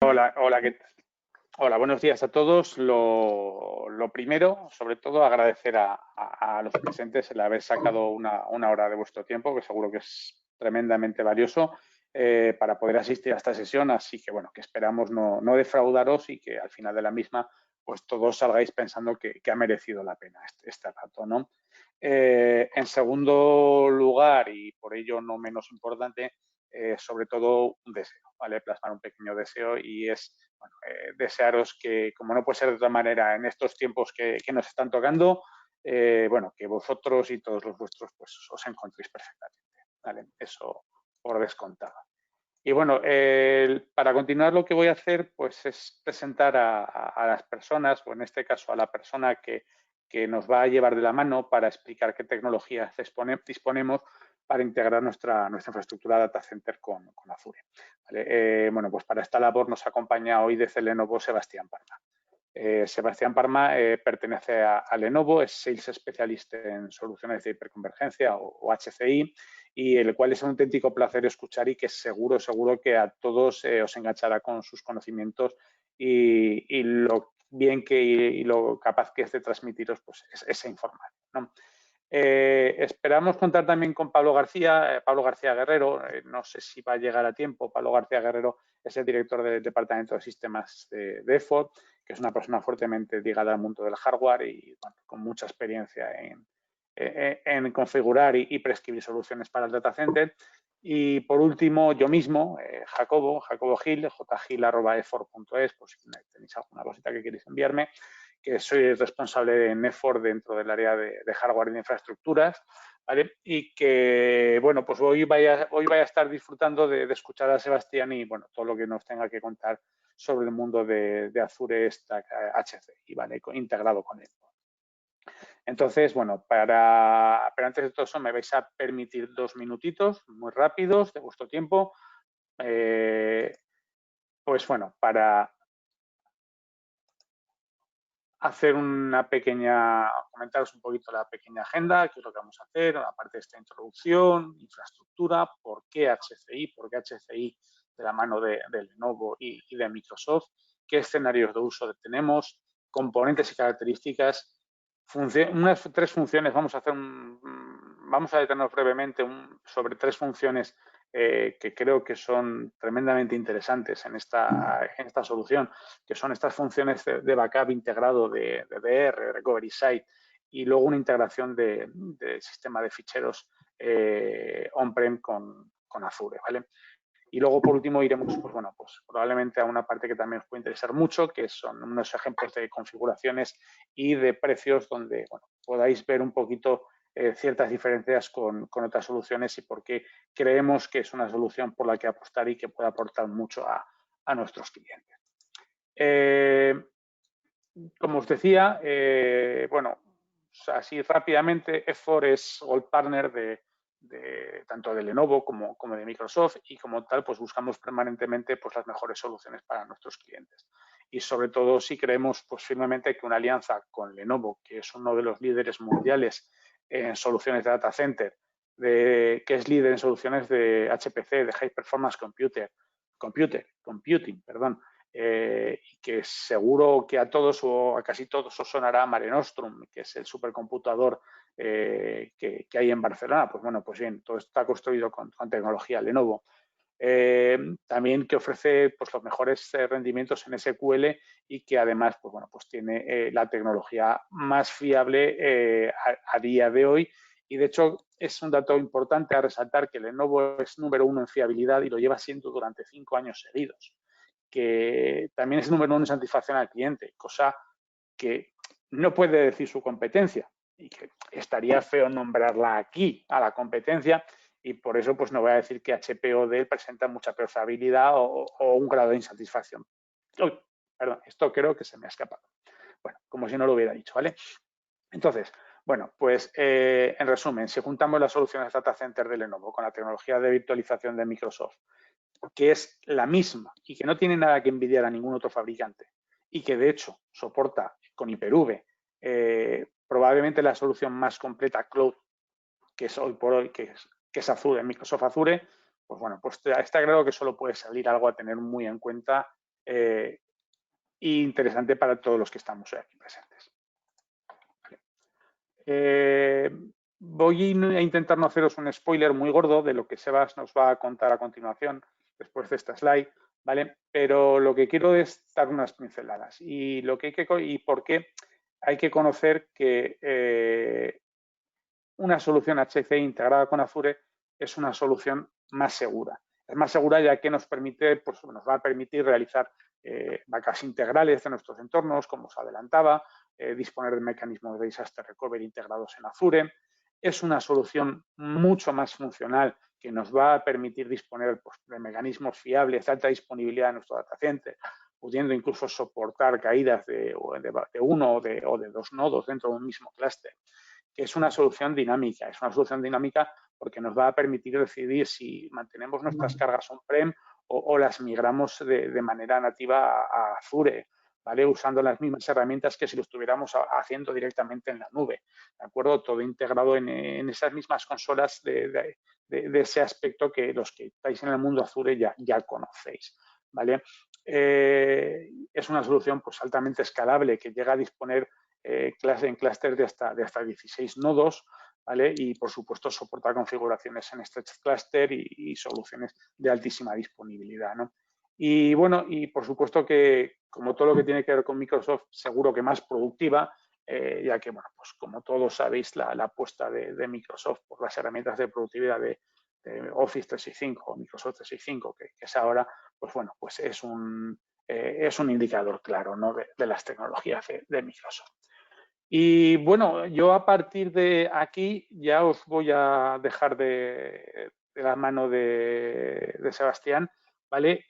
Hola, hola, hola, buenos días a todos. Lo primero, sobre todo, agradecer a los presentes el haber sacado una hora de vuestro tiempo, que seguro que es tremendamente valioso para poder asistir a esta sesión. Así que, bueno, que esperamos no defraudaros y que al final de la misma, pues todos salgáis pensando que ha merecido la pena este rato, ¿no? En segundo lugar, y por ello no menos importante, sobre todo un deseo, ¿vale? Plasmar un pequeño deseo y es bueno, desearos que, como no puede ser de otra manera, en estos tiempos que nos están tocando, bueno, que vosotros y todos los vuestros pues os encontréis perfectamente, ¿vale? Eso por descontado. Y bueno, para continuar lo que voy a hacer pues es presentar a las personas, o en este caso a la persona que nos va a llevar de la mano para explicar qué tecnologías disponemos para integrar nuestra infraestructura data center con Azure. ¿Vale? Bueno, pues para esta labor nos acompaña hoy desde Lenovo Sebastián Parma. Sebastián Parma pertenece a Lenovo, es Sales Specialist en soluciones de hiperconvergencia o HCI, y el cual es un auténtico placer escuchar y que seguro que a todos os enganchará con sus conocimientos y lo bien y lo capaz que es de transmitiros pues, esa información, ¿no? Esperamos contar también con Pablo García Guerrero, no sé si va a llegar a tiempo. Pablo García Guerrero es el director del Departamento de Sistemas de EFOR, que es una persona fuertemente ligada al mundo del hardware y bueno, con mucha experiencia en configurar y prescribir soluciones para el data center. Y por último, yo mismo, Jacobo Gil, jgil@efor.es, por si tenéis alguna cosita que queréis enviarme, que soy responsable de NEFOR dentro del área de hardware y de infraestructuras, ¿vale? Y que, bueno, pues hoy vaya a estar disfrutando de escuchar a Sebastián y, bueno, todo lo que nos tenga que contar sobre el mundo de Azure Stack HCI, ¿vale? Integrado con él. Entonces, bueno, pero antes de todo eso me vais a permitir 2 minutitos muy rápidos de vuestro tiempo. Pues bueno, para hacer comentaros un poquito la pequeña agenda, qué es lo que vamos a hacer, aparte de esta introducción, infraestructura, por qué HCI de la mano de Lenovo y de Microsoft, qué escenarios de uso tenemos, componentes y características, unas 3 funciones, vamos a detenernos brevemente sobre 3 funciones que creo que son tremendamente interesantes en esta solución, que son estas funciones de backup integrado de DR, Recovery Site, y luego una integración de sistema de ficheros on-prem con Azure, ¿vale? Y luego, por último, iremos, pues bueno, pues probablemente a una parte que también os puede interesar mucho, que son unos ejemplos de configuraciones y de precios donde, bueno, podáis ver un poquito ciertas diferencias con otras soluciones y por qué creemos que es una solución por la que apostar y que puede aportar mucho a nuestros clientes. Como os decía, bueno, así rápidamente, EFOR es Gold Partner tanto de Lenovo como de Microsoft y como tal, pues buscamos permanentemente pues, las mejores soluciones para nuestros clientes. Y sobre todo si creemos pues, firmemente que una alianza con Lenovo, que es uno de los líderes mundiales en soluciones de data center, que es líder en soluciones de HPC, de High Performance Computing, perdón, y que seguro que a todos o a casi todos os sonará Mare Nostrum, que es el supercomputador que hay en Barcelona. Pues bueno, pues bien, todo está construido con tecnología Lenovo. También que ofrece pues, los mejores rendimientos en SQL y que además pues, bueno, pues tiene la tecnología más fiable a día de hoy. Y de hecho es un dato importante a resaltar que Lenovo es número 1 en fiabilidad y lo lleva siendo durante 5 años seguidos, que también es número 1 en satisfacción al cliente, cosa que no puede decir su competencia y que estaría feo nombrarla aquí a la competencia, y por eso pues no voy a decir que HP o Dell presenta mucha peor fiabilidad o un grado de insatisfacción. Perdón, esto creo que se me ha escapado. Bueno, como si no lo hubiera dicho, ¿vale? Entonces, bueno, pues en resumen, si juntamos las soluciones Data Center de Lenovo con la tecnología de virtualización de Microsoft, que es la misma y que no tiene nada que envidiar a ningún otro fabricante y que de hecho soporta con Hyper-V probablemente la solución más completa cloud que es hoy por hoy, que es Azure, Microsoft Azure, pues bueno, pues está claro que solo puede salir algo a tener muy en cuenta e interesante para todos los que estamos aquí presentes. Voy a intentar no haceros un spoiler muy gordo de lo que Sebas nos va a contar a continuación, después de esta slide, ¿vale? Pero lo que quiero es dar unas pinceladas y por qué hay que conocer que una solución HCI integrada con Azure es una solución más segura. Es más segura ya que nos va a permitir realizar backups integrales de nuestros entornos, como os adelantaba, disponer de mecanismos de disaster recovery integrados en Azure. Es una solución mucho más funcional que nos va a permitir disponer de mecanismos fiables de alta disponibilidad en nuestro data center, pudiendo incluso soportar caídas de uno o de dos nodos dentro de un mismo clúster, que es una solución dinámica. Es una solución dinámica porque nos va a permitir decidir si mantenemos nuestras cargas on-prem o las migramos de manera nativa a Azure, ¿vale? Usando las mismas herramientas que si lo estuviéramos haciendo directamente en la nube, ¿de acuerdo? Todo integrado en esas mismas consolas de ese aspecto que los que estáis en el mundo Azure ya conocéis, ¿vale? Es una solución pues altamente escalable que llega a disponer en clúster de hasta 16 nodos, ¿vale? Y por supuesto soporta configuraciones en Stretch Cluster y soluciones de altísima disponibilidad, ¿no? Y bueno, y por supuesto que como todo lo que tiene que ver con Microsoft, seguro que más productiva, ya que, bueno, pues como todos sabéis, la apuesta de Microsoft por las herramientas de productividad de Office 365 o Microsoft 365, que es ahora, pues bueno, pues es un indicador claro, ¿no? de las tecnologías de Microsoft. Y bueno, yo a partir de aquí ya os voy a dejar de la mano de Sebastián, ¿vale?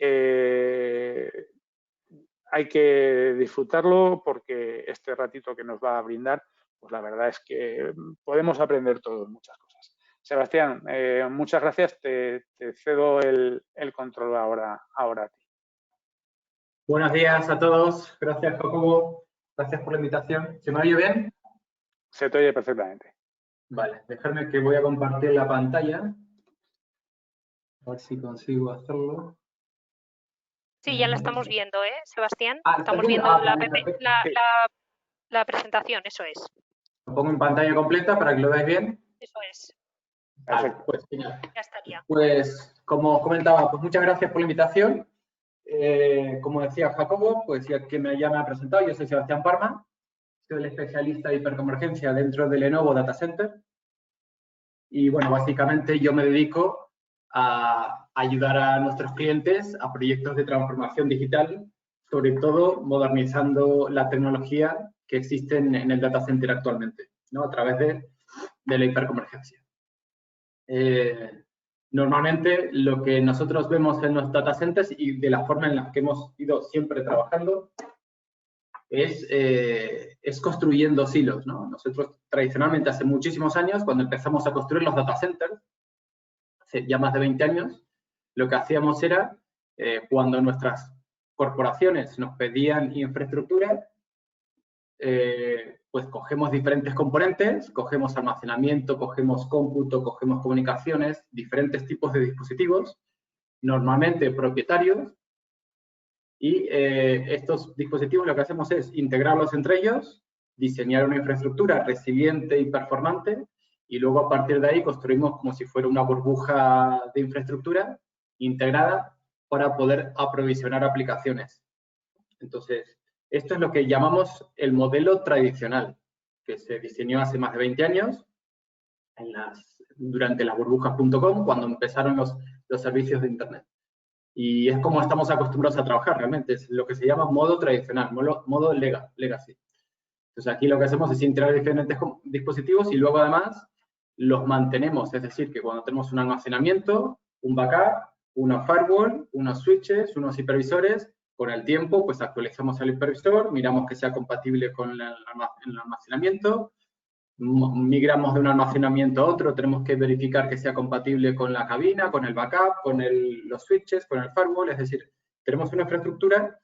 Hay que disfrutarlo porque este ratito que nos va a brindar, pues la verdad es que podemos aprender todos muchas cosas. Sebastián, muchas gracias. Te cedo el control ahora a ti. Buenos días a todos. Gracias, Jacobo. Gracias por la invitación. ¿Se me oye bien? Se te oye perfectamente. Vale, dejadme que voy a compartir la pantalla. A ver si consigo hacerlo. Sí, ya la estamos viendo, Sebastián? Estamos viendo la presentación, eso es. Lo pongo en pantalla completa para que lo veáis bien. Eso es. Vale, pues genial. Ya estaría. Pues, como os comentaba, pues muchas gracias por la invitación. Como decía Jacobo, pues ya que ya me ha presentado, yo soy Sebastián Parma, soy el especialista de hiperconvergencia dentro de Lenovo Data Center. Y bueno, básicamente yo me dedico a ayudar a nuestros clientes a proyectos de transformación digital, sobre todo modernizando la tecnología que existe en el data center actualmente, ¿no? A través de la hiperconvergencia. Normalmente lo que nosotros vemos en los data centers y de la forma en la que hemos ido siempre trabajando es construyendo silos, ¿no? Nosotros tradicionalmente hace muchísimos años, cuando empezamos a construir los data centers, hace ya más de 20 años, lo que hacíamos era, cuando nuestras corporaciones nos pedían infraestructura, pues cogemos diferentes componentes, cogemos almacenamiento, cogemos cómputo, cogemos comunicaciones, diferentes tipos de dispositivos, normalmente propietarios, y estos dispositivos lo que hacemos es integrarlos entre ellos, diseñar una infraestructura resiliente y performante, y luego a partir de ahí construimos como si fuera una burbuja de infraestructura integrada para poder aprovisionar aplicaciones. Entonces, esto es lo que llamamos el modelo tradicional, que se diseñó hace más de 20 años durante las burbujas.com, cuando empezaron los servicios de Internet. Y es como estamos acostumbrados a trabajar realmente, es lo que se llama modo tradicional, modo legacy. Entonces aquí lo que hacemos es integrar diferentes dispositivos y luego además los mantenemos, es decir, que cuando tenemos un almacenamiento, un backup, una firewall, unos switches, unos hipervisores, con el tiempo pues actualizamos el hipervisor, miramos que sea compatible con el almacenamiento, migramos de un almacenamiento a otro, tenemos que verificar que sea compatible con la cabina, con el backup, con los switches, con el firewall, es decir, tenemos una infraestructura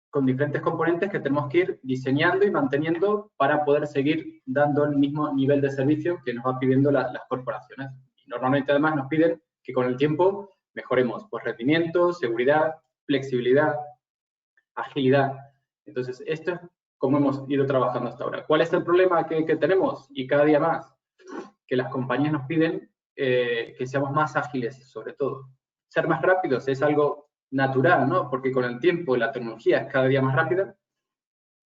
con diferentes componentes que tenemos que ir diseñando y manteniendo para poder seguir dando el mismo nivel de servicio que nos va pidiendo las corporaciones. Y normalmente además nos piden que con el tiempo mejoremos pues, rendimiento, seguridad, flexibilidad. agilidad. Entonces, esto es como hemos ido trabajando hasta ahora. ¿Cuál es el problema que tenemos? Y cada día más, que las compañías nos piden que seamos más ágiles, sobre todo. Ser más rápidos es algo natural, ¿no? Porque con el tiempo la tecnología es cada día más rápida,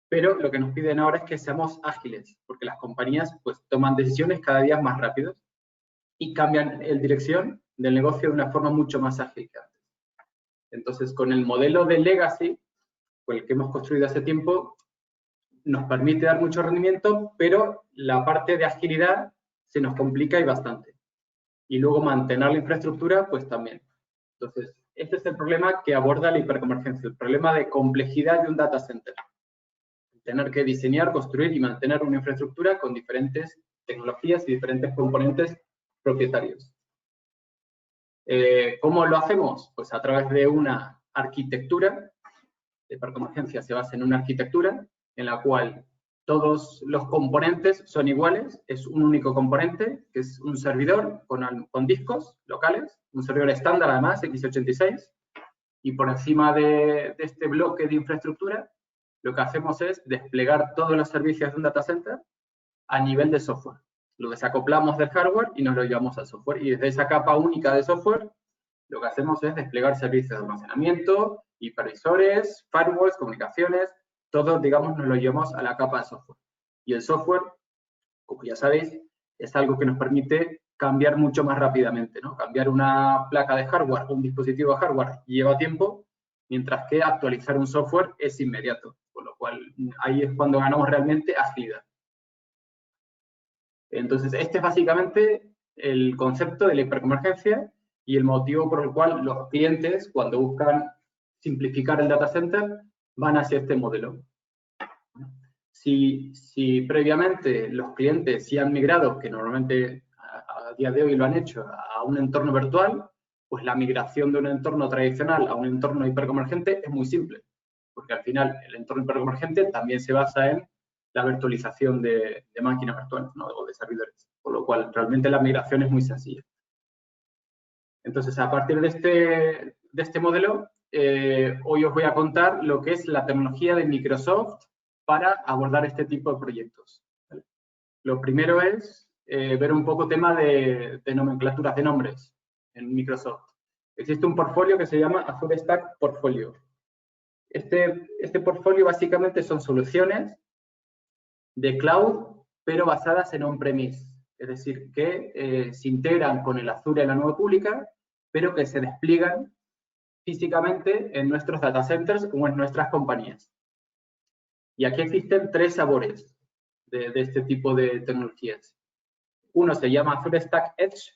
pero lo que nos piden ahora es que seamos ágiles, porque las compañías pues toman decisiones cada día más rápidas y cambian la dirección del negocio de una forma mucho más ágil que antes. Entonces, con el modelo de legacy, con el que hemos construido hace tiempo, nos permite dar mucho rendimiento, pero la parte de agilidad se nos complica y bastante. Y luego mantener la infraestructura, pues también. Entonces, este es el problema que aborda la hiperconvergencia, el problema de complejidad de un data center. Tener que diseñar, construir y mantener una infraestructura con diferentes tecnologías y diferentes componentes propietarios. ¿Cómo lo hacemos? Pues a través de una arquitectura. La hiperconvergencia se basa en una arquitectura en la cual todos los componentes son iguales, es un único componente, que es un servidor con discos locales, un servidor estándar además, x86, y por encima de este bloque de infraestructura, lo que hacemos es desplegar todos los servicios de un data center a nivel de software. Lo desacoplamos del hardware y nos lo llevamos al software, y desde esa capa única de software, lo que hacemos es desplegar servicios de almacenamiento, hipervisores, firewalls, comunicaciones, todo, digamos, nos lo llevamos a la capa de software. Y el software, como ya sabéis, es algo que nos permite cambiar mucho más rápidamente, ¿no? Cambiar una placa de hardware o un dispositivo de hardware lleva tiempo, mientras que actualizar un software es inmediato, con lo cual ahí es cuando ganamos realmente agilidad. Entonces, este es básicamente el concepto de la hiperconvergencia y el motivo por el cual los clientes, cuando buscan simplificar el data center, van hacia este modelo. Si previamente los clientes sí han migrado, que normalmente a día de hoy lo han hecho, a un entorno virtual, pues la migración de un entorno tradicional a un entorno hiperconvergente es muy simple, porque al final el entorno hiperconvergente también se basa en la virtualización de máquinas virtuales, ¿no? O de servidores, por lo cual realmente la migración es muy sencilla. Entonces, a partir de este modelo, hoy os voy a contar lo que es la tecnología de Microsoft para abordar este tipo de proyectos. ¿Vale? Lo primero es ver un poco tema de nomenclaturas de nombres en Microsoft. Existe un portfolio que se llama Azure Stack Portfolio. Este portfolio básicamente son soluciones de cloud, pero basadas en on-premise. Es decir, que se integran con el Azure en la nube pública, pero que se despliegan físicamente en nuestros data centers o en nuestras compañías. Y aquí existen tres sabores de este tipo de tecnologías. Uno se llama Azure Stack Edge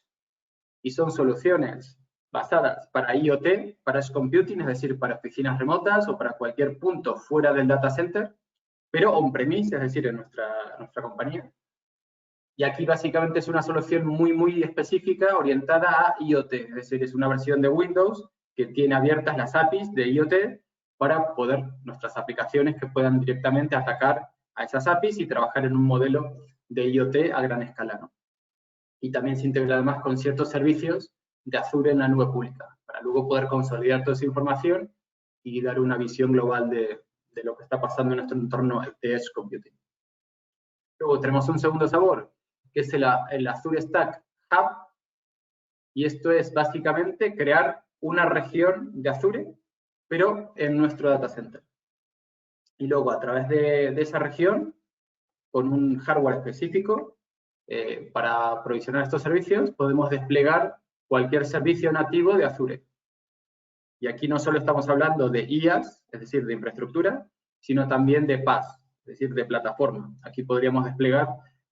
y son soluciones basadas para IoT, para Edge Computing, es decir, para oficinas remotas o para cualquier punto fuera del data center, pero on-premise, es decir, en nuestra compañía. Y aquí básicamente es una solución muy específica orientada a IoT, es decir, es una versión de Windows que tiene abiertas las APIs de IoT para poder nuestras aplicaciones que puedan directamente atacar a esas APIs y trabajar en un modelo de IoT a gran escala, ¿no? Y también se integra además con ciertos servicios de Azure en la nube pública, para luego poder consolidar toda esa información y dar una visión global de lo que está pasando en nuestro entorno de Edge Computing. Luego tenemos un segundo sabor, que es el Azure Stack Hub, y esto es básicamente crear una región de Azure, pero en nuestro data center. Y luego, a través de esa región, con un hardware específico, para provisionar estos servicios, podemos desplegar cualquier servicio nativo de Azure. Y aquí no solo estamos hablando de IaaS, es decir, de infraestructura, sino también de PaaS, es decir, de plataforma. Aquí podríamos desplegar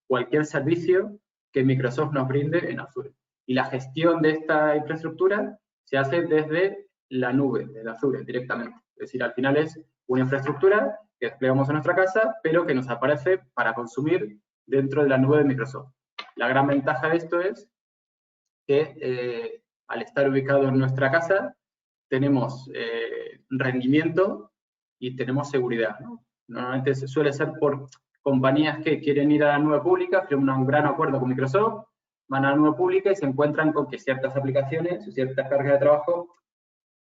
cualquier servicio que Microsoft nos brinde en Azure. Y la gestión de esta infraestructura se hace desde la nube, de Azure, directamente. Es decir, al final es una infraestructura que desplegamos en nuestra casa, pero que nos aparece para consumir dentro de la nube de Microsoft. La gran ventaja de esto es que al estar ubicado en nuestra casa, tenemos rendimiento y tenemos seguridad, ¿no? Normalmente suele ser por compañías que quieren ir a la nube pública, firman un gran acuerdo con Microsoft, van a la nube pública y se encuentran con que ciertas aplicaciones o ciertas cargas de trabajo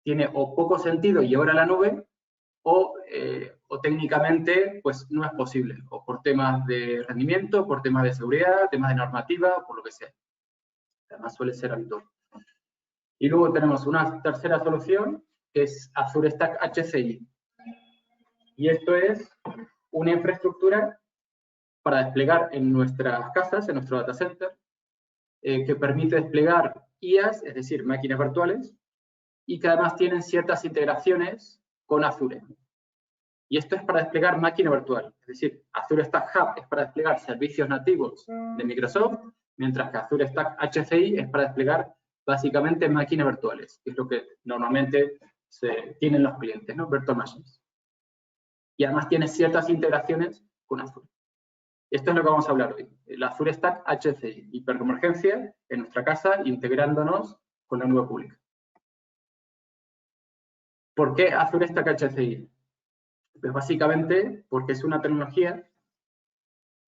tiene o poco sentido llevar a la nube o técnicamente pues no es posible, o por temas de rendimiento, por temas de seguridad, temas de normativa, por lo que sea. Además suele ser habitual. Y luego tenemos una tercera solución, que es Azure Stack HCI. Y esto es una infraestructura para desplegar en nuestras casas, en nuestro data center, que permite desplegar IaaS, es decir, máquinas virtuales, y que además tienen ciertas integraciones con Azure. Y esto es para desplegar máquina virtual, es decir, Azure Stack Hub es para desplegar servicios nativos de Microsoft, mientras que Azure Stack HCI es para desplegar básicamente máquinas virtuales, que es lo que normalmente tienen los clientes, ¿no? Virtual Machines. Y además tiene ciertas integraciones con Azure. Esto es lo que vamos a hablar hoy, el Azure Stack HCI, hiperconvergencia en nuestra casa, integrándonos con la nube pública. ¿Por qué Azure Stack HCI? Pues básicamente porque es una tecnología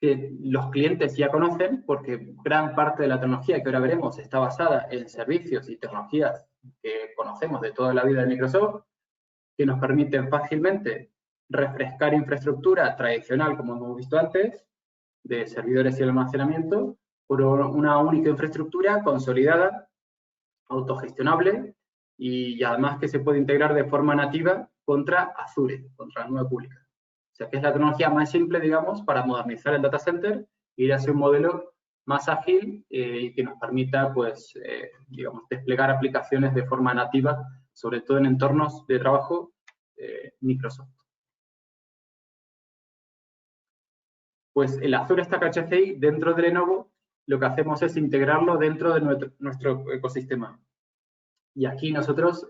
que los clientes ya conocen, porque gran parte de la tecnología que ahora veremos está basada en servicios y tecnologías que conocemos de toda la vida de Microsoft, que nos permiten fácilmente refrescar infraestructura tradicional, como hemos visto antes, de servidores y almacenamiento, por una única infraestructura consolidada, autogestionable y además que se puede integrar de forma nativa contra Azure, contra la nube pública. O sea, que es la tecnología más simple, digamos, para modernizar el data center e ir hacia un modelo más ágil y que nos permita, pues, digamos, desplegar aplicaciones de forma nativa, sobre todo en entornos de trabajo Microsoft. Pues el Azure Stack HCI, dentro de Lenovo, lo que hacemos es integrarlo dentro de nuestro ecosistema. Y aquí nosotros,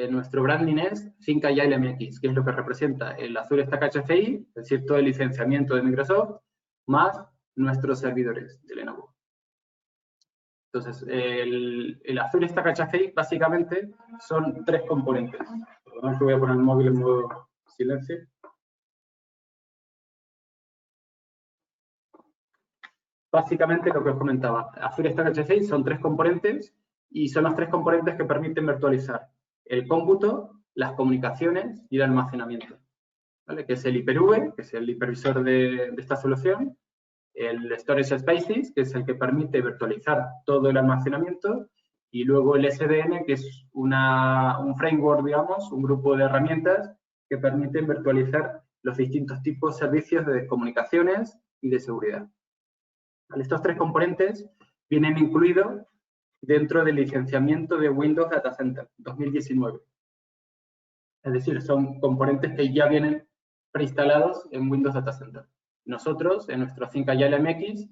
nuestro branding es Finca Agile MX, que es lo que representa el Azure Stack HCI, es decir, todo el licenciamiento de Microsoft, más nuestros servidores de Lenovo. Entonces, el Azure Stack HCI básicamente son tres componentes. Perdón que voy a poner el móvil en modo silencio. Básicamente lo que os comentaba, Azure Stack HCI son tres componentes y son los tres componentes que permiten virtualizar el cómputo, las comunicaciones y el almacenamiento, ¿vale? Que es el Hyper-V, que es el hipervisor de esta solución, el Storage Spaces, que es el que permite virtualizar todo el almacenamiento, y luego el SDN, que es un framework, digamos, un grupo de herramientas que permiten virtualizar los distintos tipos de servicios de comunicaciones y de seguridad. ¿Vale? Estos tres componentes vienen incluidos dentro del licenciamiento de Windows Data Center 2019. Es decir, son componentes que ya vienen preinstalados en Windows Data Center. Nosotros, en nuestro Finca Agile MX,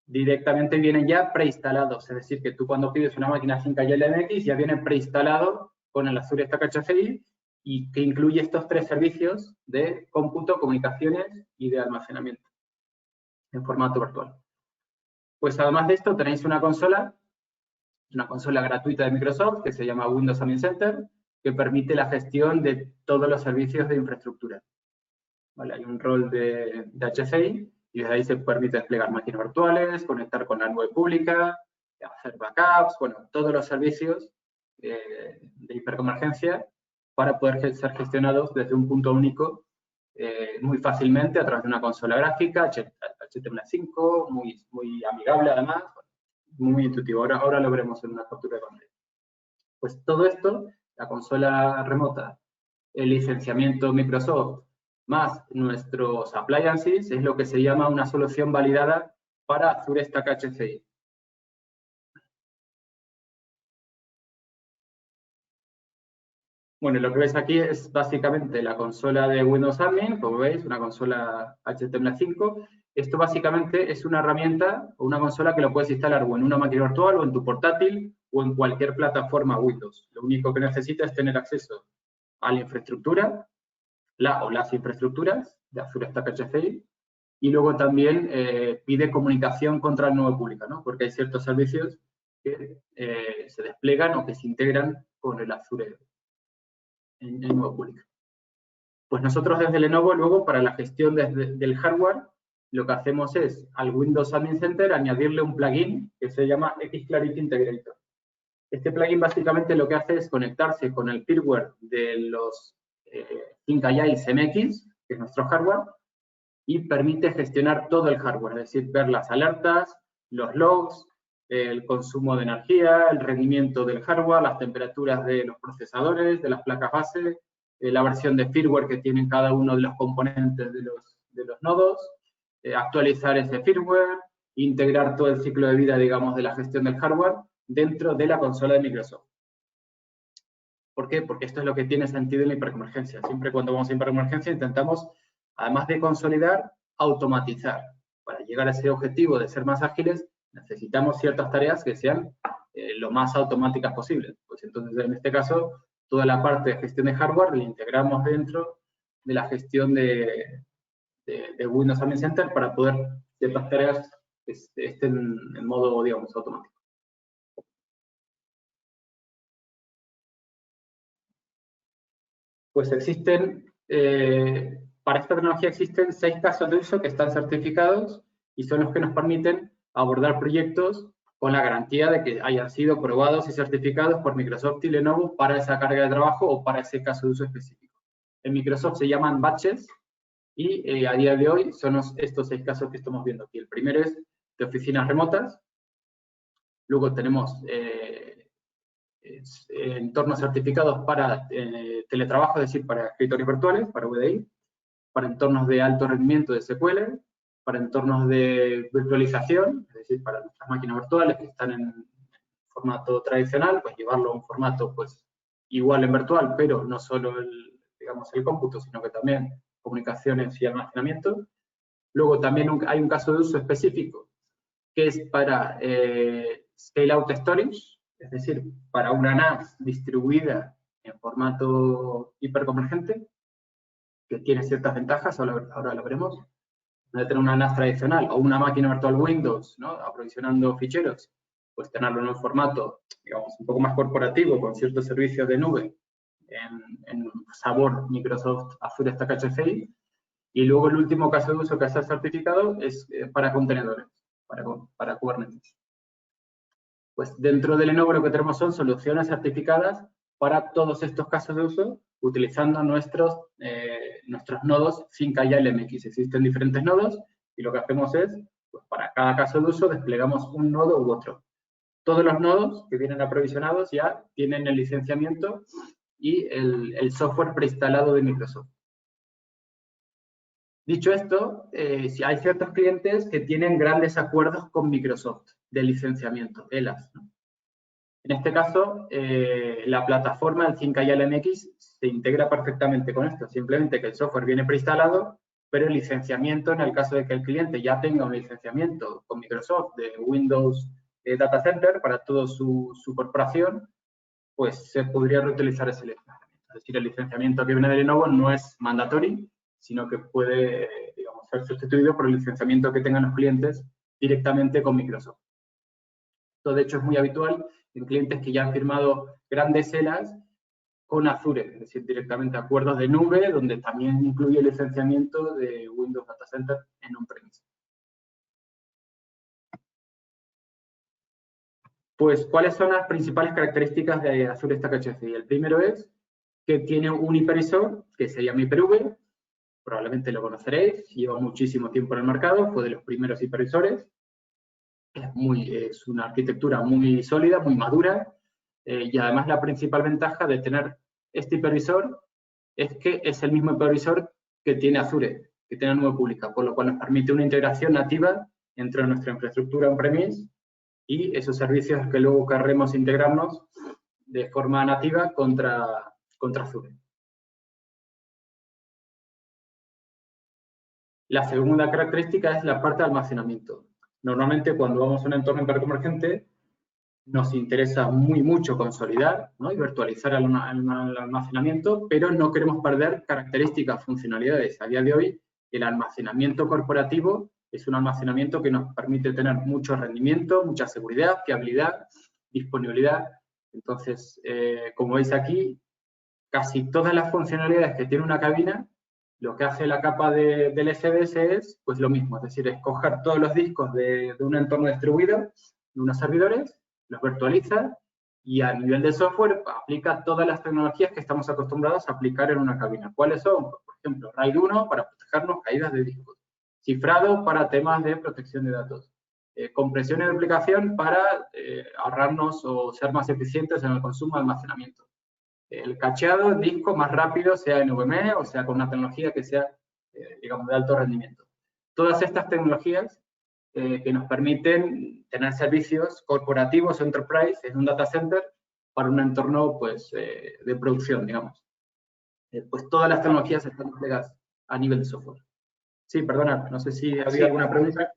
directamente vienen ya preinstalados. Es decir, que tú cuando pides una máquina Finca Agile MX ya viene preinstalado con el Azure Stack HCI y que incluye estos tres servicios de cómputo, comunicaciones y de almacenamiento en formato virtual. Pues además de esto tenéis una consola gratuita de Microsoft que se llama Windows Admin Center, que permite la gestión de todos los servicios de infraestructura. ¿Vale? Hay un rol de HCI y desde ahí se permite desplegar máquinas virtuales, conectar con la nube pública, hacer backups, bueno, todos los servicios de hiperconvergencia para poder ser gestionados desde un punto único muy fácilmente a través de una consola gráfica, HTML5, muy amigable además, muy intuitivo. Ahora lo veremos en una captura de pantalla. Pues todo esto, la consola remota, el licenciamiento Microsoft, más nuestros appliances, es lo que se llama una solución validada para Azure Stack HCI. Bueno, lo que ves aquí es básicamente la consola de Windows Admin, como veis, una consola HTML5. Esto básicamente es una herramienta o una consola que lo puedes instalar o en una máquina virtual o en tu portátil o en cualquier plataforma Windows. Lo único que necesitas es tener acceso a la infraestructura, las infraestructuras de Azure Stack HCI, y luego también pide comunicación contra la nube pública, ¿no? Porque hay ciertos servicios que se desplegan o que se integran con el Azure en nube pública. Pues nosotros desde Lenovo, luego, para la gestión del hardware, lo que hacemos es al Windows Admin Center añadirle un plugin que se llama Xclarity Integrator. Este plugin básicamente lo que hace es conectarse con el firmware de los ThinkAgile CMX, que es nuestro hardware, y permite gestionar todo el hardware, es decir, ver las alertas, los logs, el consumo de energía, el rendimiento del hardware, las temperaturas de los procesadores, de las placas base, la versión de firmware que tienen cada uno de los componentes de los nodos, actualizar ese firmware, integrar todo el ciclo de vida, digamos, de la gestión del hardware dentro de la consola de Microsoft. ¿Por qué? Porque esto es lo que tiene sentido en la hiperconvergencia. Siempre cuando vamos a hiperconvergencia intentamos, además de consolidar, automatizar. Para llegar a ese objetivo de ser más ágiles, necesitamos ciertas tareas que sean lo más automáticas posible. Pues entonces, en este caso, toda la parte de gestión de hardware la integramos dentro de la gestión de Windows Admin Center para poder ciertas tareas estén en modo, digamos, automático. Pues existen, para esta tecnología existen 6 casos de uso que están certificados y son los que nos permiten abordar proyectos con la garantía de que hayan sido probados y certificados por Microsoft y Lenovo para esa carga de trabajo o para ese caso de uso específico. En Microsoft se llaman batches y a día de hoy son estos 6 casos que estamos viendo aquí. El primero es de oficinas remotas, luego tenemos entornos certificados para teletrabajo, es decir, para escritorios virtuales, para VDI, para entornos de alto rendimiento de SQL, para entornos de virtualización, es decir, para nuestras máquinas virtuales que están en formato tradicional, pues llevarlo a un formato pues igual en virtual, pero no solo digamos, el cómputo, sino que también comunicaciones y almacenamiento. Luego también hay un caso de uso específico que es para Scale Out Storage, es decir, para una NAS distribuida en formato hiperconvergente, que tiene ciertas ventajas, ahora lo veremos. De tener una NAS tradicional o una máquina virtual Windows, ¿no?, aprovisionando ficheros, pues tenerlo en un formato, digamos, un poco más corporativo, con ciertos servicios de nube, en sabor Microsoft Azure Stack HCI. Y luego el último caso de uso que se ha certificado es para contenedores, para Kubernetes. Pues dentro de Lenovo lo que tenemos son soluciones certificadas para todos estos casos de uso, utilizando nuestros nodos ThinkAgile MX. Existen diferentes nodos y lo que hacemos es, pues para cada caso de uso, desplegamos un nodo u otro. Todos los nodos que vienen aprovisionados ya tienen el licenciamiento y el software preinstalado de Microsoft. Dicho esto, hay ciertos clientes que tienen grandes acuerdos con Microsoft de licenciamiento, ELAs, ¿no? En este caso, la plataforma del ThinkAgile MX se integra perfectamente con esto, simplemente que el software viene preinstalado, pero el licenciamiento, en el caso de que el cliente ya tenga un licenciamiento con Microsoft de Windows Data Center para toda su corporación, pues se podría reutilizar ese licenciamiento. Es decir, el licenciamiento que viene de Lenovo no es mandatorio, sino que puede, digamos, ser sustituido por el licenciamiento que tengan los clientes directamente con Microsoft. Esto, de hecho, es muy habitual en clientes que ya han firmado grandes ELAs con Azure, es decir, directamente acuerdos de nube, donde también incluye el licenciamiento de Windows Data Center en on-premise. Pues, ¿cuáles son las principales características de Azure Stack HCI? El primero es que tiene un hipervisor, que se llama Hyper-V, probablemente lo conoceréis, lleva muchísimo tiempo en el mercado, fue de los primeros hipervisores. Es una arquitectura muy sólida, muy madura, y además la principal ventaja de tener este hipervisor es que es el mismo hipervisor que tiene Azure, que tiene la nube pública, por lo cual nos permite una integración nativa entre nuestra infraestructura on-premise y esos servicios que luego querremos integrarnos de forma nativa contra Azure. La segunda característica es la parte de almacenamiento. Normalmente, cuando vamos a un entorno hiperconvergente, nos interesa mucho consolidar, ¿no?, y virtualizar el almacenamiento, pero no queremos perder características, funcionalidades. A día de hoy, el almacenamiento corporativo es un almacenamiento que nos permite tener mucho rendimiento, mucha seguridad, fiabilidad, disponibilidad. Entonces, como veis aquí, casi todas las funcionalidades que tiene una cabina, lo que hace la capa del SDS es pues lo mismo, es decir, escoger todos los discos de un entorno distribuido, de unos servidores, los virtualiza Y a nivel de software, aplica todas las tecnologías que estamos acostumbrados a aplicar en una cabina. ¿Cuáles son? Por ejemplo, RAID 1 para protegernos caídas de discos. Cifrado para temas de protección de datos. Compresión y duplicación para ahorrarnos o ser más eficientes en el consumo de almacenamiento. El cacheado de disco más rápido, sea NVMe o sea con una tecnología que sea, digamos, de alto rendimiento. Todas estas tecnologías que nos permiten tener servicios corporativos o enterprise en un data center para un entorno, pues, de producción, digamos. Pues todas las tecnologías están desplegadas a nivel de software. Sí, perdona, no sé si había alguna pregunta.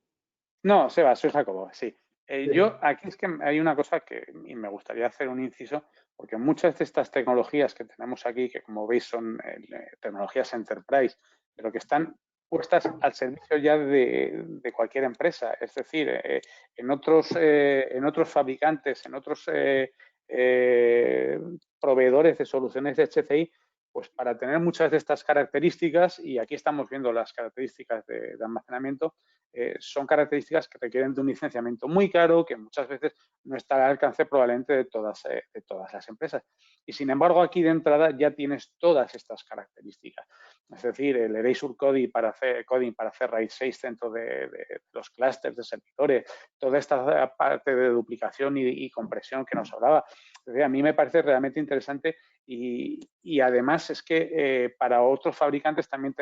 No, Seba, soy Jacobo, sí. Sí. Yo aquí es que hay una cosa que y me gustaría hacer un inciso, porque muchas de estas tecnologías que tenemos aquí, que como veis son tecnologías enterprise, pero que están puestas al servicio ya de cualquier empresa. Es decir, en otros fabricantes, en otros proveedores de soluciones de HCI, pues para tener muchas de estas características, y aquí estamos viendo las características de almacenamiento, son características que requieren de un licenciamiento muy caro, que muchas veces no está al alcance probablemente de todas las empresas. Y sin embargo, aquí de entrada ya tienes todas estas características. Es decir, el Erasure Coding para hacer RAID 6 dentro de los clústeres de servidores, toda esta parte de duplicación y compresión que nos hablaba. A mí me parece realmente interesante y además es que para otros fabricantes también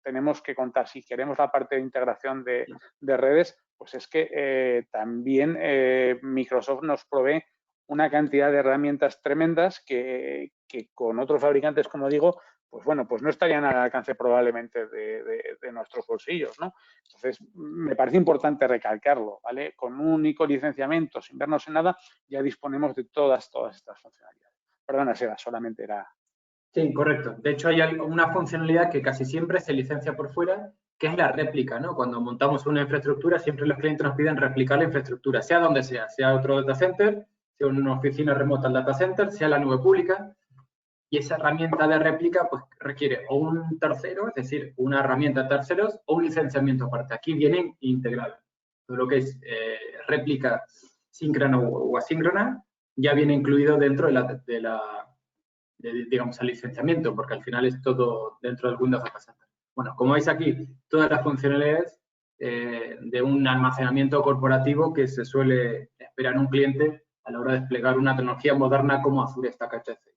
tenemos que contar, si queremos la parte de integración de redes, pues es que también Microsoft nos provee una cantidad de herramientas tremendas que con otros fabricantes, como digo, pues bueno, pues no estarían al alcance probablemente de nuestros bolsillos, ¿no? Entonces, me parece importante recalcarlo, ¿vale? Con un único licenciamiento, sin vernos en nada, ya disponemos de todas estas funcionalidades. Perdona, Seba, solamente era... Sí, correcto. De hecho, hay una funcionalidad que casi siempre se licencia por fuera, que es la réplica, ¿no? Cuando montamos una infraestructura, siempre los clientes nos piden replicar la infraestructura, sea donde sea otro data center, sea una oficina remota al data center, sea la nube pública, y esa herramienta de réplica pues requiere o un tercero, es decir, una herramienta de terceros, o un licenciamiento aparte. Aquí vienen integrados. Todo lo que es réplica síncrona o asíncrona ya viene incluido dentro digamos, el licenciamiento, porque al final es todo dentro del Windows Data Center. Bueno, como veis aquí, todas las funcionalidades de un almacenamiento corporativo que se suele esperar en un cliente a la hora de desplegar una tecnología moderna como Azure Stack HCI.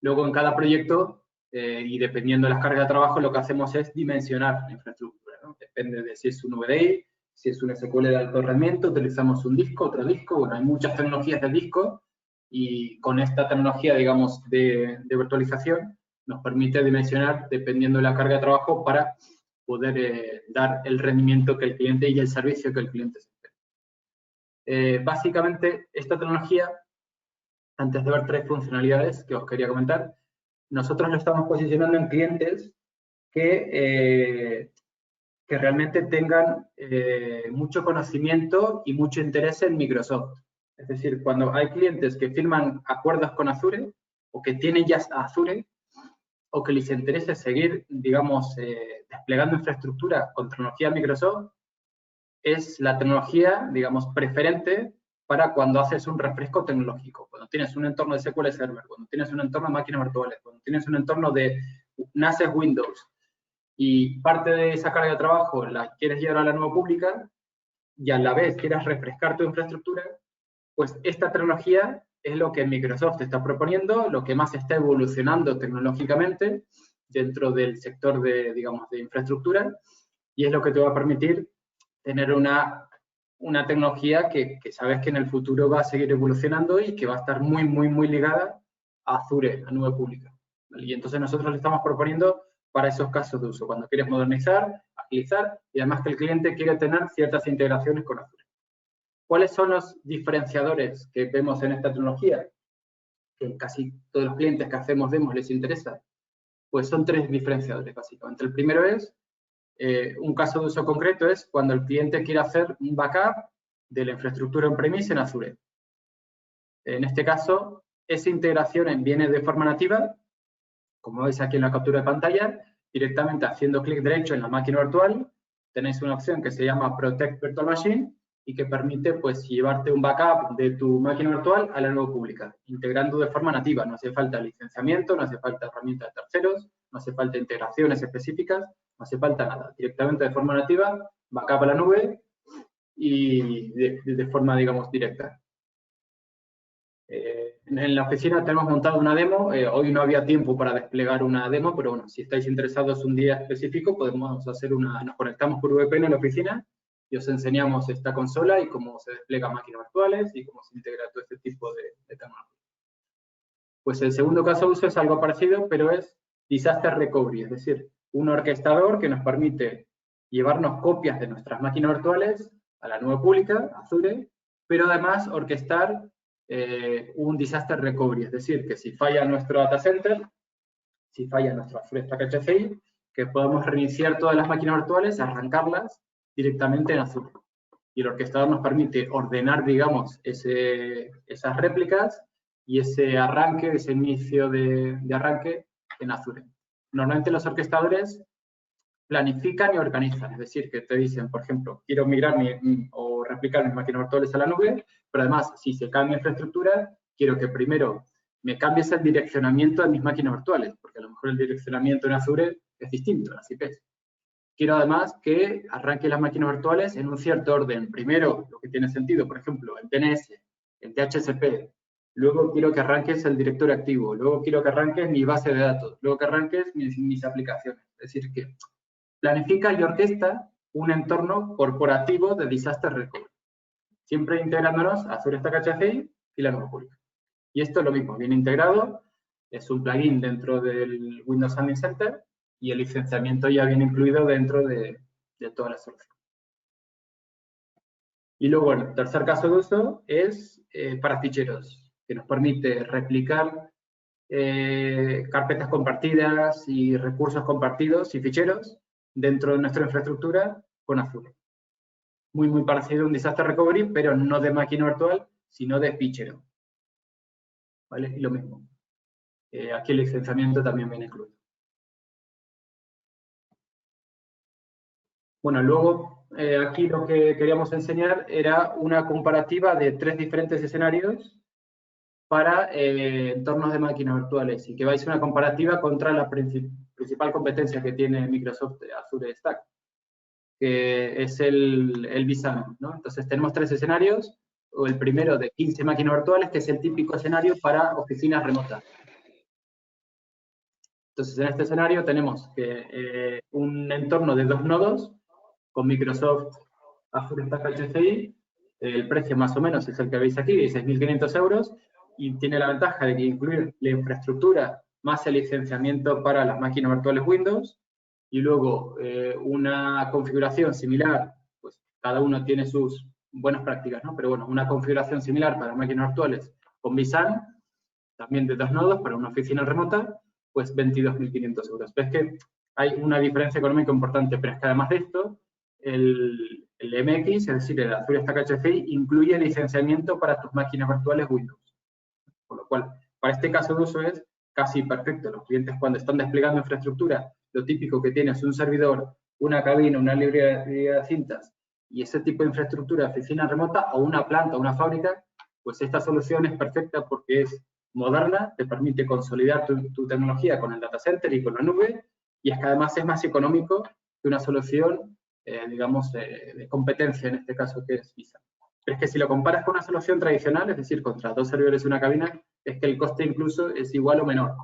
Luego, en cada proyecto, y dependiendo de las cargas de trabajo, lo que hacemos es dimensionar la infraestructura, ¿no? Depende de si es un VDI, si es un SQL de alto rendimiento, utilizamos un disco, otro disco, bueno, hay muchas tecnologías de disco, y con esta tecnología, digamos, de virtualización, nos permite dimensionar dependiendo de la carga de trabajo para poder dar el rendimiento que el cliente y el servicio que el cliente se espera. Básicamente, esta tecnología, antes de ver 3 funcionalidades que os quería comentar, nosotros lo estamos posicionando en clientes que realmente tengan mucho conocimiento y mucho interés en Microsoft. Es decir, cuando hay clientes que firman acuerdos con Azure o que tienen ya Azure o que les interese seguir, digamos, desplegando infraestructura con tecnología Microsoft, es la tecnología, digamos, preferente para cuando haces un refresco tecnológico. Cuando tienes un entorno de SQL Server, cuando tienes un entorno de máquinas virtuales, cuando tienes un entorno de NAS Windows y parte de esa carga de trabajo la quieres llevar a la nube pública y a la vez quieras refrescar tu infraestructura, pues esta tecnología es lo que Microsoft está proponiendo, lo que más está evolucionando tecnológicamente dentro del sector de, digamos, de infraestructura, y es lo que te va a permitir tener una tecnología que sabes que en el futuro va a seguir evolucionando y que va a estar muy, muy, muy ligada a Azure, a nube pública. Y entonces nosotros le estamos proponiendo para esos casos de uso, cuando quieres modernizar, agilizar, y además que el cliente quiere tener ciertas integraciones con Azure. ¿Cuáles son los diferenciadores que vemos en esta tecnología? Que casi todos los clientes que hacemos demos les interesa. Pues son 3 diferenciadores, básicamente. El primero es, un caso de uso concreto es cuando el cliente quiere hacer un backup de la infraestructura on-premise en Azure. En este caso, esa integración viene de forma nativa, como veis aquí en la captura de pantalla, directamente haciendo clic derecho en la máquina virtual, tenéis una opción que se llama Protect Virtual Machine, y que permite pues llevarte un backup de tu máquina virtual a la nube pública, integrando de forma nativa. No hace falta licenciamiento, no hace falta herramientas de terceros, no hace falta integraciones específicas, no hace falta nada. Directamente de forma nativa, backup a la nube y de forma, digamos, directa. En la oficina tenemos montado una demo. Hoy no había tiempo para desplegar una demo, pero bueno, si estáis interesados un día específico, podemos hacer nos conectamos por VPN en la oficina y os enseñamos esta consola y cómo se desplegan máquinas virtuales y cómo se integra todo este tipo de tecnología. Pues el segundo caso de uso es algo parecido, pero es disaster recovery, es decir, un orquestador que nos permite llevarnos copias de nuestras máquinas virtuales a la nube pública, Azure, pero además orquestar un disaster recovery, es decir, que si falla nuestro data center, si falla nuestro Azure Stack HCI, que podamos reiniciar todas las máquinas virtuales, arrancarlas directamente en Azure. Y el orquestador nos permite ordenar, digamos, esas réplicas y ese arranque, ese inicio de arranque en Azure. Normalmente los orquestadores planifican y organizan, es decir, que te dicen, por ejemplo, quiero migrar o replicar mis máquinas virtuales a la nube, pero además, si se cambia infraestructura, quiero que primero me cambies el direccionamiento de mis máquinas virtuales, porque a lo mejor el direccionamiento en Azure es distinto, en las IPs. Quiero además que arranque las máquinas virtuales en un cierto orden. Primero, lo que tiene sentido, por ejemplo, el DNS, el DHCP. Luego quiero que arranques el directorio activo. Luego quiero que arranques mi base de datos. Luego que arranques mis aplicaciones. Es decir, que planifica y orquesta un entorno corporativo de disaster recovery. Siempre integrándonos a Azure Stack HCI y la nube pública. Y esto es lo mismo, viene integrado, es un plugin dentro del Windows Admin Center y el licenciamiento ya viene incluido dentro de toda la solución. Y luego el tercer caso de uso es para ficheros, que nos permite replicar carpetas compartidas y recursos compartidos y ficheros dentro de nuestra infraestructura con Azure. Muy, muy parecido a un disaster recovery, pero no de máquina virtual, sino de fichero. ¿Vale? Y lo mismo. Aquí el licenciamiento también viene incluido. Bueno, luego aquí lo que queríamos enseñar era una comparativa de 3 diferentes escenarios para entornos de máquinas virtuales y que vais a una comparativa contra la principal competencia que tiene Microsoft Azure Stack, que es el vSAN, ¿no? Entonces tenemos 3 escenarios, o el primero de 15 máquinas virtuales, que es el típico escenario para oficinas remotas. Entonces en este escenario tenemos que un entorno de 2 nodos con Microsoft Azure Stack HCI, el precio más o menos es el que veis aquí, de 6.500 euros, y tiene la ventaja de que incluir la infraestructura más el licenciamiento para las máquinas virtuales Windows, y luego una configuración similar, pues cada uno tiene sus buenas prácticas, ¿no? Pero bueno, una configuración similar para máquinas virtuales con vSAN, también de 2 nodos para una oficina remota, pues 22.500 euros. Ves que hay una diferencia económica importante, pero es que además de esto, el MX, es decir, el Azure Stack HCI, incluye licenciamiento para tus máquinas virtuales Windows. Con lo cual, para este caso de uso es casi perfecto. Los clientes cuando están desplegando infraestructura, lo típico que tienes un servidor, una cabina, una librería de cintas y ese tipo de infraestructura, oficina remota o una planta o una fábrica, pues esta solución es perfecta porque es moderna, te permite consolidar tu tecnología con el data center y con la nube, y es que además es más económico que una solución, digamos, de competencia, en este caso que es vSAN. Pero es que si lo comparas con una solución tradicional, es decir, contra 2 servidores y una cabina, es que el coste incluso es igual o menor.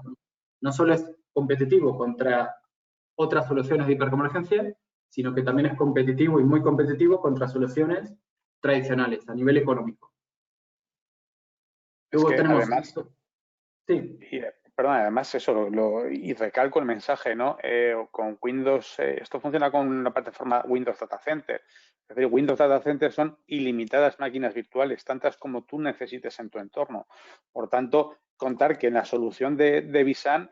No solo es competitivo contra otras soluciones de hiperconvergencia, sino que también es competitivo y muy competitivo contra soluciones tradicionales a nivel económico. Luego tenemos... Además, sí. Perdón, además eso, y recalco el mensaje, ¿no? Con Windows, esto funciona con una plataforma Windows Data Center. Es decir, Windows Data Center son ilimitadas máquinas virtuales, tantas como tú necesites en tu entorno. Por tanto, contar que en la solución de vSAN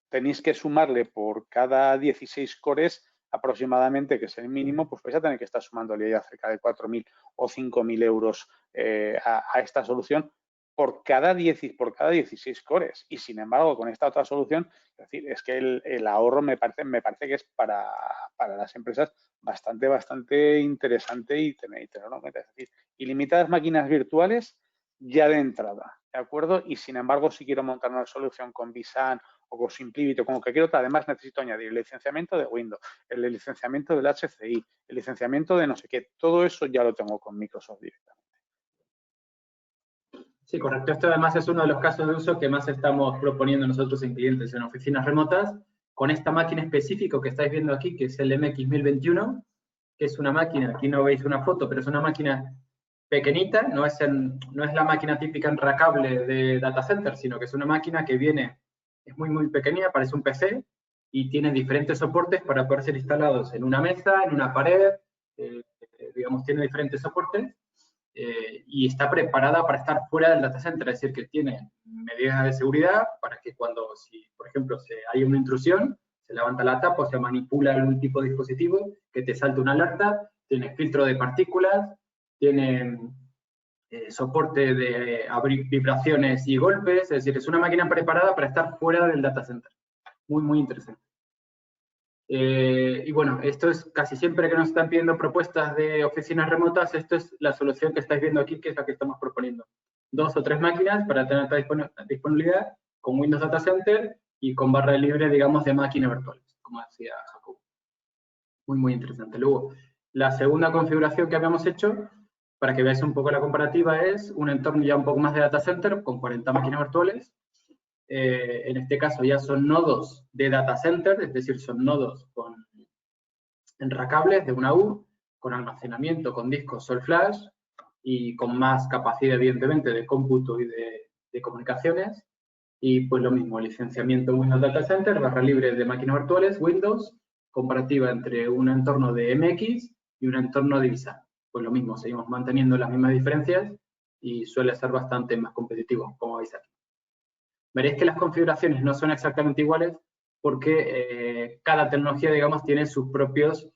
tenéis que sumarle por cada 16 cores aproximadamente, que es el mínimo, pues vais a tener que estar sumándole ya cerca de 4.000 o 5.000 euros a esta solución, por cada 16 cores. Y sin embargo, con esta otra solución, es decir, es que el ahorro me parece que es para las empresas bastante interesante y tenerlo en cuenta. Es decir, ilimitadas máquinas virtuales ya de entrada, ¿de acuerdo? Y sin embargo, si quiero montar una solución con vSAN o con SimpliBit o con cualquier otra, además necesito añadir el licenciamiento de Windows, el licenciamiento del HCI, el licenciamiento de no sé qué. Todo eso ya lo tengo con Microsoft directamente. Sí, correcto. Esto además es uno de los casos de uso que más estamos proponiendo nosotros en clientes en oficinas remotas, con esta máquina específica que estáis viendo aquí, que es el MX1021, que es una máquina, aquí no veis una foto, pero es una máquina pequeñita, no es la máquina típica enracable de data center, sino que es una máquina que viene, es muy pequeña, parece un PC, y tiene diferentes soportes para poder ser instalados en una mesa, en una pared, digamos, tiene diferentes soportes, y está preparada para estar fuera del data center, es decir, que tiene medidas de seguridad para que cuando, si por ejemplo hay una intrusión, se levanta la tapa o se manipula algún tipo de dispositivo, que te salte una alerta, tiene filtro de partículas, tiene soporte de abrir vibraciones y golpes, es decir, es una máquina preparada para estar fuera del data center. Muy interesante. Y bueno, esto es casi siempre que nos están pidiendo propuestas de oficinas remotas, esto es la solución que estáis viendo aquí, que es la que estamos proponiendo. 2 o 3 máquinas para tener disponibilidad con Windows Data Center y con barra libre, digamos, de máquinas virtuales, como decía Jacobo. Muy interesante. Luego, la segunda configuración que habíamos hecho, para que veáis un poco la comparativa, es un entorno ya un poco más de data center con 40 máquinas virtuales. En este caso ya son nodos de data center, es decir, son nodos enracables de una U, con almacenamiento, con discos Sol Flash y con más capacidad, evidentemente, de cómputo y de comunicaciones. Y pues lo mismo, licenciamiento Windows Data Center, barra libre de máquinas virtuales, Windows, comparativa entre un entorno de MX y un entorno de vSAN. Pues lo mismo, seguimos manteniendo las mismas diferencias y suele ser bastante más competitivo, como veis aquí. Veréis que las configuraciones no son exactamente iguales porque cada tecnología, digamos, tiene sus propias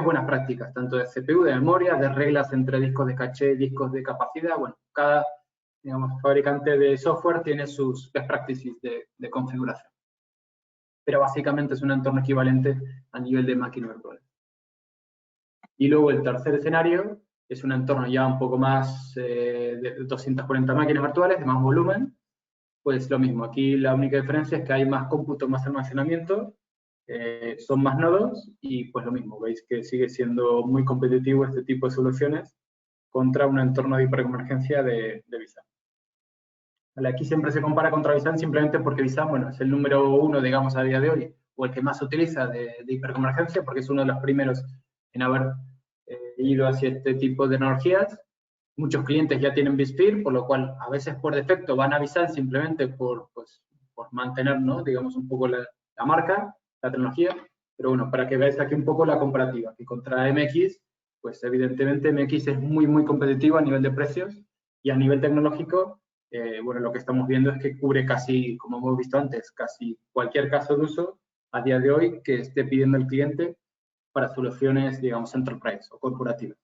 buenas prácticas, tanto de CPU, de memoria, de reglas entre discos de caché y discos de capacidad. Bueno, cada, digamos, fabricante de software tiene sus best practices de configuración. Pero básicamente es un entorno equivalente a nivel de máquina virtual. Y luego el tercer escenario es un entorno ya un poco más de 240 máquinas virtuales, de más volumen. Pues lo mismo, aquí la única diferencia es que hay más cómputo, más almacenamiento, son más nodos y pues lo mismo, veis que sigue siendo muy competitivo este tipo de soluciones contra un entorno de hiperconvergencia de vSAN. Vale, aquí siempre se compara contra vSAN simplemente porque vSAN, bueno, es el número 1, digamos, a día de hoy, o el que más se utiliza de hiperconvergencia, porque es uno de los primeros en haber ido hacia este tipo de tecnologías. Muchos clientes ya tienen vSphere, por lo cual a veces por defecto van a vSAN simplemente por mantener, ¿no?, digamos, un poco la marca, la tecnología. Pero bueno, para que veáis aquí un poco la comparativa, que contra MX, pues evidentemente MX es muy competitivo a nivel de precios y a nivel tecnológico, bueno, lo que estamos viendo es que cubre casi, como hemos visto antes, casi cualquier caso de uso a día de hoy que esté pidiendo el cliente para soluciones, digamos, enterprise o corporativas.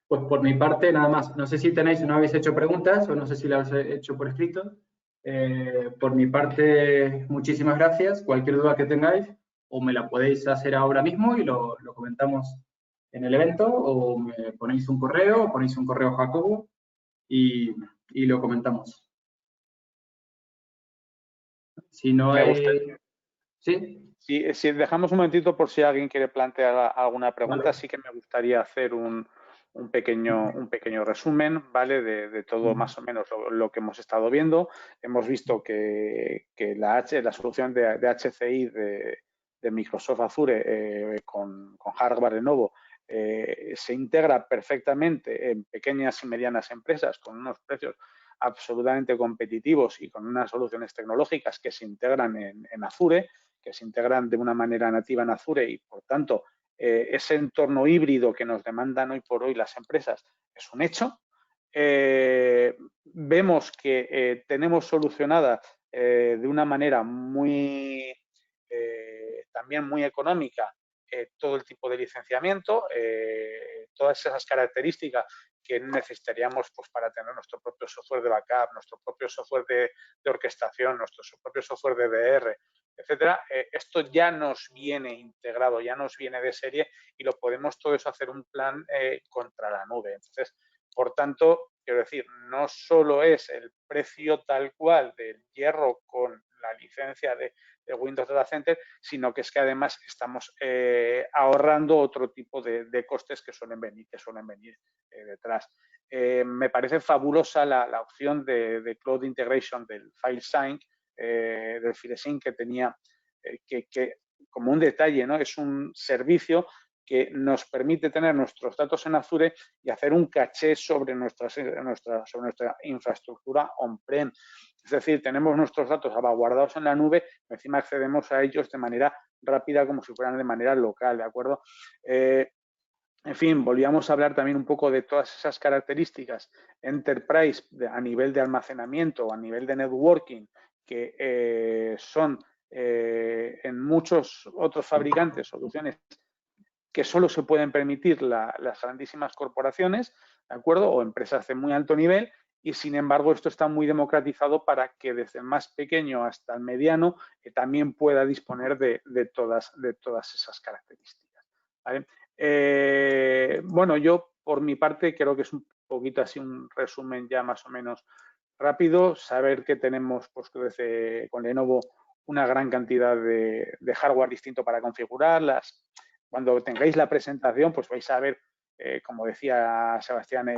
Pues por mi parte, nada más. No sé si no habéis hecho preguntas o no sé si las he hecho por escrito. Por mi parte, muchísimas gracias. Cualquier duda que tengáis, o me la podéis hacer ahora mismo y lo comentamos en el evento, o me ponéis un correo, a Jacobo y lo comentamos. Si no hay... ¿Sí? Si dejamos un momentito por si alguien quiere plantear alguna pregunta, Vale. Sí que me gustaría hacer un pequeño resumen, ¿vale? De todo más o menos lo que hemos estado viendo. Hemos visto que la solución de HCI de Microsoft Azure con hardware Lenovo se integra perfectamente en pequeñas y medianas empresas con unos precios absolutamente competitivos y con unas soluciones tecnológicas que se integran en Azure, que se integran de una manera nativa en Azure y, por tanto, ese entorno híbrido que nos demandan hoy por hoy las empresas es un hecho. Vemos que tenemos solucionada de una manera también muy económica todo el tipo de licenciamiento, todas esas características que necesitaríamos pues, para tener nuestro propio software de backup, nuestro propio software de orquestación, nuestro propio software de DR, etcétera. Esto ya nos viene integrado, ya nos viene de serie y lo podemos todo eso hacer un plan contra la nube. Entonces, por tanto, quiero decir, no solo es el precio tal cual del hierro con la licencia de Windows Data Center, sino que es que además estamos ahorrando otro tipo de costes que suelen venir detrás. Me parece fabulosa la opción de Cloud Integration del FileSync, del FileSync que tenía, que como un detalle, ¿no? Es un servicio que nos permite tener nuestros datos en Azure y hacer un caché sobre nuestra infraestructura on-prem. Es decir, tenemos nuestros datos salvaguardados en la nube, encima accedemos a ellos de manera rápida como si fueran de manera local, ¿de acuerdo? En fin, volvíamos a hablar también un poco de todas esas características enterprise a nivel de almacenamiento, a nivel de networking, que son en muchos otros fabricantes soluciones que solo se pueden permitir las grandísimas corporaciones, ¿de acuerdo? O empresas de muy alto nivel, y sin embargo esto está muy democratizado para que desde el más pequeño hasta el mediano también pueda disponer de todas esas características, ¿vale? Bueno, yo por mi parte creo que es un poquito así un resumen ya más o menos rápido, saber que tenemos pues, con Lenovo una gran cantidad de hardware distinto para configurarlas. Cuando tengáis la presentación, pues vais a ver, como decía Sebastián,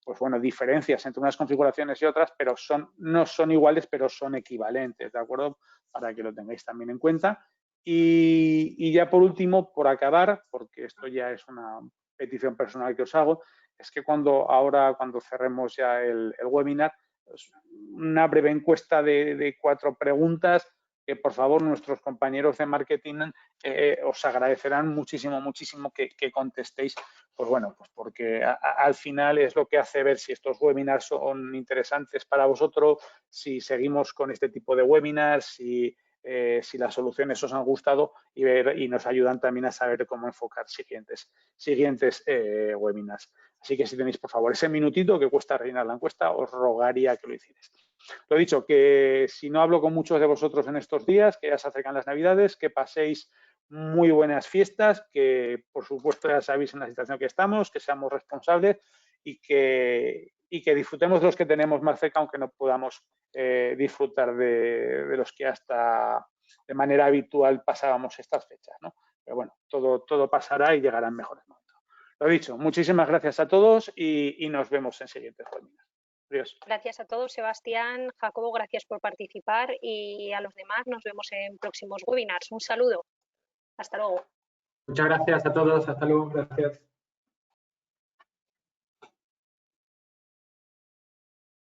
pues bueno, diferencias entre unas configuraciones y otras, pero no son iguales, pero son equivalentes, ¿de acuerdo? Para que lo tengáis también en cuenta. Y ya por último, por acabar, porque esto ya es una petición personal que os hago, es que cuando cerremos ya el webinar, pues una breve encuesta de 4 preguntas que por favor nuestros compañeros de marketing os agradecerán muchísimo que contestéis, pues bueno, pues porque al final es lo que hace ver si estos webinars son interesantes para vosotros, si seguimos con este tipo de webinars, si las soluciones os han gustado y nos ayudan también a saber cómo enfocar siguientes webinars. Así que si tenéis, por favor, ese minutito que cuesta rellenar la encuesta, os rogaría que lo hicierais. Lo dicho, que si no hablo con muchos de vosotros en estos días, que ya se acercan las Navidades, que paséis muy buenas fiestas, que por supuesto ya sabéis en la situación que estamos, que seamos responsables y que disfrutemos de los que tenemos más cerca, aunque no podamos disfrutar de los que hasta de manera habitual pasábamos estas fechas, ¿no? Pero bueno, todo pasará y llegarán mejores momentos. Lo dicho, muchísimas gracias a todos y nos vemos en siguientes webinars. Adiós. Gracias a todos, Sebastián, Jacobo, gracias por participar y a los demás nos vemos en próximos webinars. Un saludo. Hasta luego. Muchas gracias a todos. Hasta luego. Gracias.